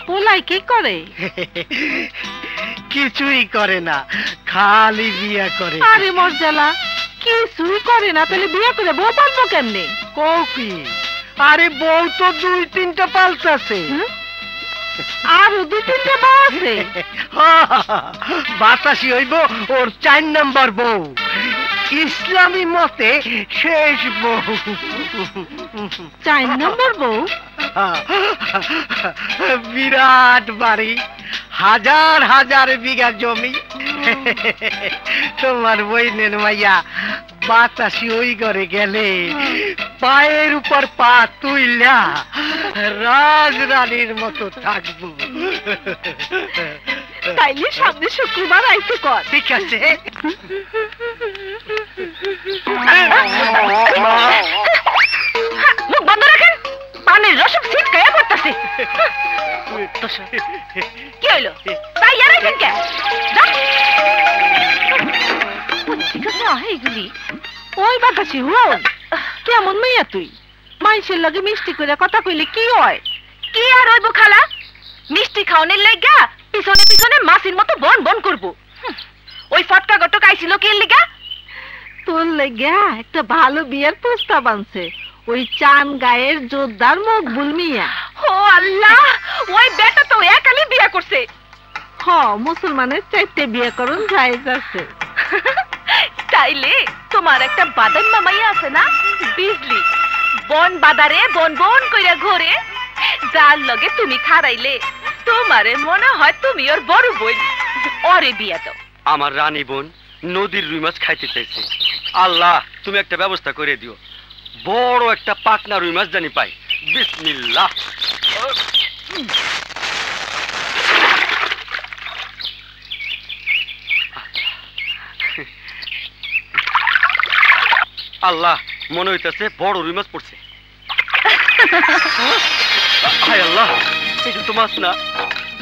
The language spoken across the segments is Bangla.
পোলাই কি করে? কিছুই করে না, খালি বিয়া করে। আরে মর্যালা, কিছুই করে না তাহলে বিয়া করে বউ পালবো কেমনে? কৌকি, আরে বউ তো 2-3টা পাল্টাছে। আরো 2-3টা বউ আছে? বাতাসি হইব ওর 4 নম্বর বউ, ইসলামী মতে শেষ বউ। 4 নম্বর বউ? বিরাট বাড়ি, হাজার হাজার বিঘা জমি। তোমার বইনের মাইয়া বাতাসি ওই ঘরে গেলে পায়ের উপর পা তুইলা রাজরানীর মতো থাকবো। তাইলে সামনে শুক্রবার আইতে কর। ঠিক আছে। মুখ বন্ধ রাখেন, পানির রসম ছিটকাইয়া পড়তাছে। কি হইলো? তাই আর আইছেন কে? এইগুলি ওই বাতাসি হল কেমন মেয়া তুই? মানুষের লগে মিষ্টি করে কথা কইলে কি হয়? কি আর হইব খালা, মিষ্টি খাওয়ানোর লাইগা পিছনে পিছনে মাছির মতো বন বন করবো। ওই ফটকা গটক আইছিল কি লিগা? তোর লাইগা একটা ভালো বিয়ের প্রস্তাব আনছে ওই চান গায়ের জোরদার মকবুল মিয়া। ও আল্লাহ, ওই বেটা তো একালি বিয়া করছে। হ, মুসলমানের 4টে বিয়ে করুন জায়েজ আছে। তাইলে তোমার একটা বাদাম মামাইয়া আছে না, বিজলি, বন বাদারে বন বন কইরা ঘোরে, যার লগে তুমি খারাইলে তোমারে মনে হয় তুমি ওর বড় বোন, ওরে বিয়া দাও। আমার রানী বোন নদীর রুই মাছ খাইতে চাইছে, আল্লাহ তুমি একটা ব্যবস্থা করে দিও, বড় একটা পাকনা রুই মাছ জানি পাই। বিসমিল্লাহ। আল্লাহ, মনে হইতেছে বড় রুই মাছ পড়ছে। হায় আল্লাহ, এটা তো মাছ না,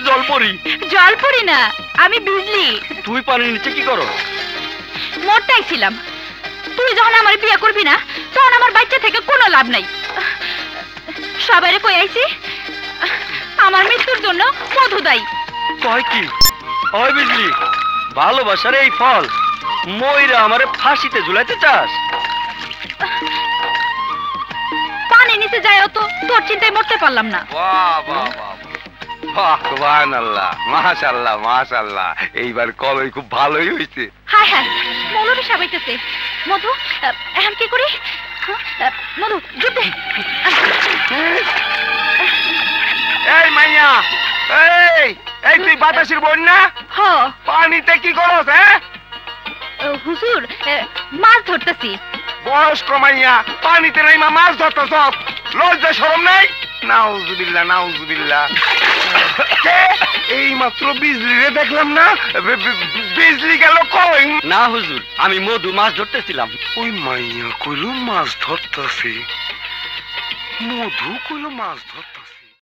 জলপরি। জলপরি না, আমি বিজলি। তুই পানির নিচে কি করো? মোটাই ছিলাম। তুই যখন আমার বিয়ে করবি না তখন আমার বাচ্চা থেকে কোনো লাভ নাই। সবাইরে কই আইছি আমার মৃত্যুর জন্য মধু দায়ী। কয় কি? ওই বিজলি, ভালোবাসার এই ফল ময়রা আমারে ফাঁসিতে ঝুলাইতে চাস? পানি নিচে যায় তো তোর চিন্তায় মরতে পারলাম না। বাহ বাহ বাহ বাহ, সুবহানাল্লাহ, মাশাআল্লাহ মাশাআল্লাহ, এইবার কলই খুব ভালোই হইছে। হ্যাঁ হ্যাঁ, মৌলভী সাবাইতেছে। মধু, এখন কি করি? মধু দুধ দে। এই মাইয়া, এই এই তুই বাতাসের বোন না? হ্যাঁ। পানিতে কি করছ? হ্যাঁ হুজুর, মাছ ধরতেছি। বয়স্ক মাইয়া, পানিতে নাইমা মাছ ধরতেছ, লজ্জা শরম নাই? নাউজুবিল্লাহ নাউজুবিল্লাহ। এই মাত্র বিজলি রে দেখলাম না, বিজলি গেল কই? না হুজুর, আমি মধু মাছ ধরতেছিলাম। ওই মাইয়া কইলো মাছ ধরতেছে, মধু কইলো মাছ ধরতে।